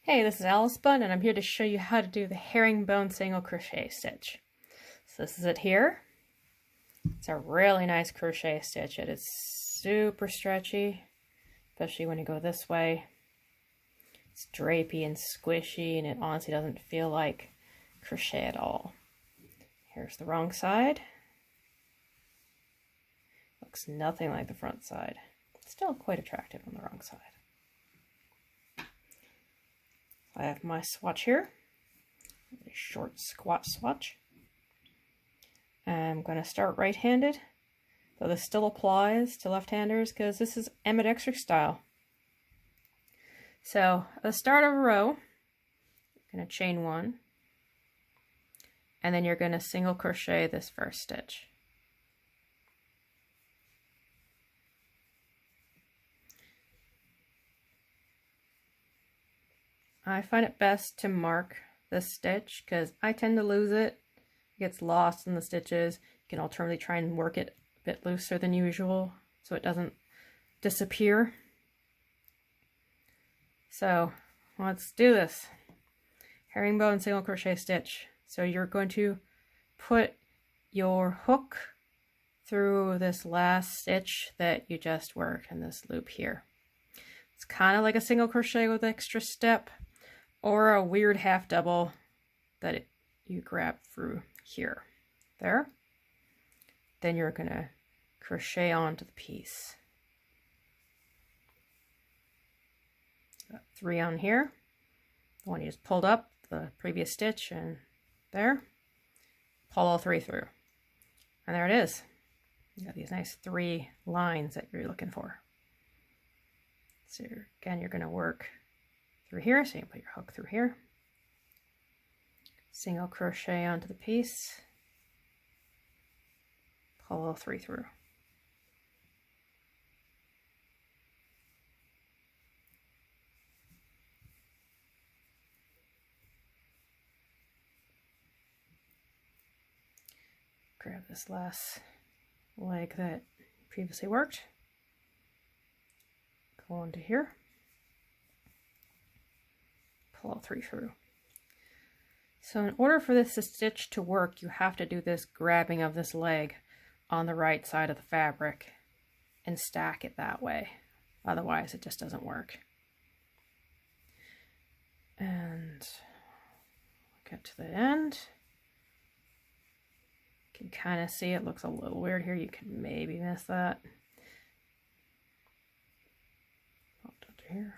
Hey, this is Alice Spun, and I'm here to show you how to do the herringbone single crochet stitch. So this is it here. It's a really nice crochet stitch. It is super stretchy, especially when you go this way. It's drapey and squishy, and it honestly doesn't feel like crochet at all. Here's the wrong side. Looks nothing like the front side. Still quite attractive on the wrong side. I have my swatch here, a short squat swatch. I'm going to start right-handed, though this still applies to left-handers because this is ambidextrous style. So at the start of a row, you're going to chain one, and then you're going to single crochet this first stitch. I find it best to mark this stitch because I tend to lose it. It gets lost in the stitches. You can alternatively try and work it a bit looser than usual so it doesn't disappear. So let's do this. Herringbone single crochet stitch. So you're going to put your hook through this last stitch that you just worked in this loop here. It's kind of like a single crochet with extra step, or a weird half double that you grab through here. There. Then you're going to crochet onto the piece. Got 3 on here. The one you just pulled up, the previous stitch, and there. Pull all 3 through. And there it is. You got these nice 3 lines that you're looking for. So again, you're going to work through here, so you can put your hook through here, single crochet onto the piece, pull all 3 through. Grab this last leg that previously worked, go into here, pull all 3 through. So in order for this stitch to work, you have to do this grabbing of this leg on the right side of the fabric and stack it that way. Otherwise, it just doesn't work. And get to the end. You can kind of see it looks a little weird here. You can maybe miss that. Up to here.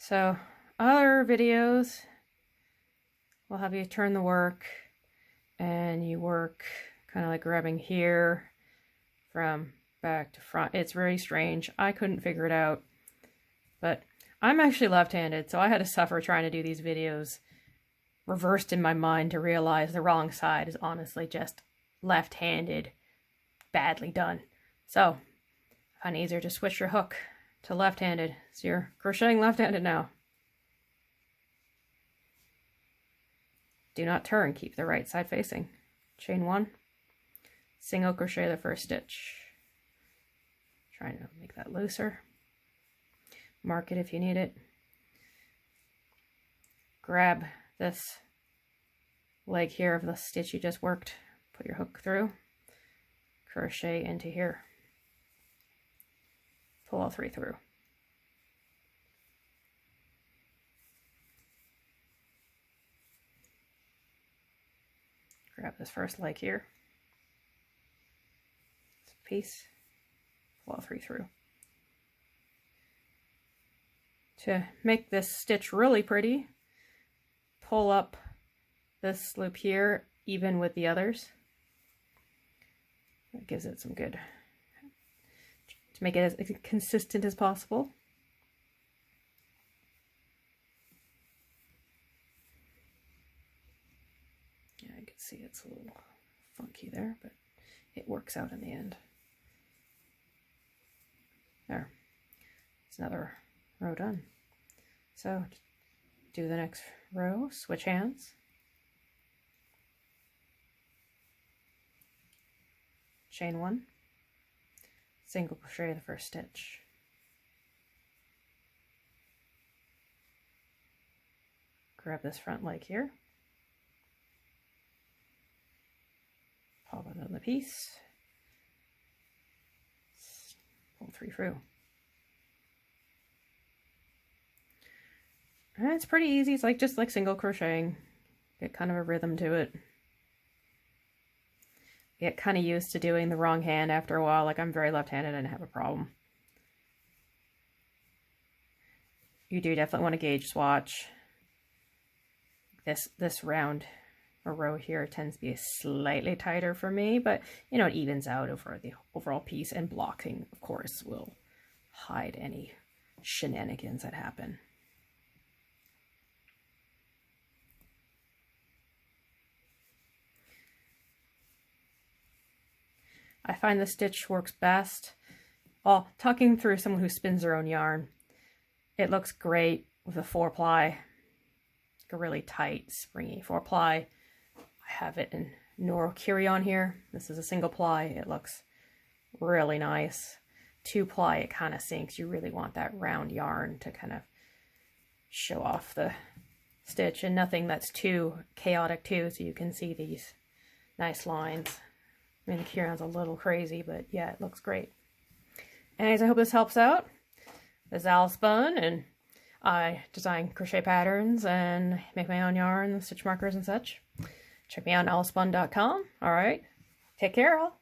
So other videos will have you turn the work and you work kind of like grabbing here from back to front. It's very strange. I couldn't figure it out, but I'm actually left-handed, so I had to suffer trying to do these videos reversed in my mind to realize the wrong side is honestly just left-handed, badly done. So I find it easier to switch your hook to left-handed, so you're crocheting left-handed now. Do not turn, keep the right side facing. Chain 1, single crochet the first stitch. Trying to make that looser. Mark it if you need it. Grab this leg here of the stitch you just worked, put your hook through, crochet into here. Pull all 3 through. Grab this first leg here. This piece. Pull all 3 through. To make this stitch really pretty, pull up this loop here even with the others. That gives it some good, to make it as consistent as possible. Yeah, I can see it's a little funky there, but it works out in the end. There. It's another row done. So do the next row, switch hands. Chain 1, single crochet the first stitch, grab this front leg here, pop it on the piece, pull 3 through. And it's pretty easy. It's like just like single crocheting. Get kind of a rhythm to it. Get kind of used to doing the wrong hand after a while. Like I'm very left-handed and have a problem. You do definitely want to gauge swatch. This round or row here tends to be slightly tighter for me, but you know, it evens out over the overall piece, and blocking, of course, will hide any shenanigans that happen. I find the stitch works best while tucking through someone who spins their own yarn. It looks great with a 4-ply, like a really tight, springy 4-ply. I have it in Noro Kirion here. This is a single ply. It looks really nice. 2-ply, it kind of sinks. You really want that round yarn to kind of show off the stitch, and nothing that's too chaotic too, so you can see these nice lines. I mean, the Kirion's a little crazy, but yeah, it looks great. Anyways, I hope this helps out. This is Al Spun, and I design crochet patterns and make my own yarn, stitch markers and such. Check me out on alspun.com. All right, take care, all.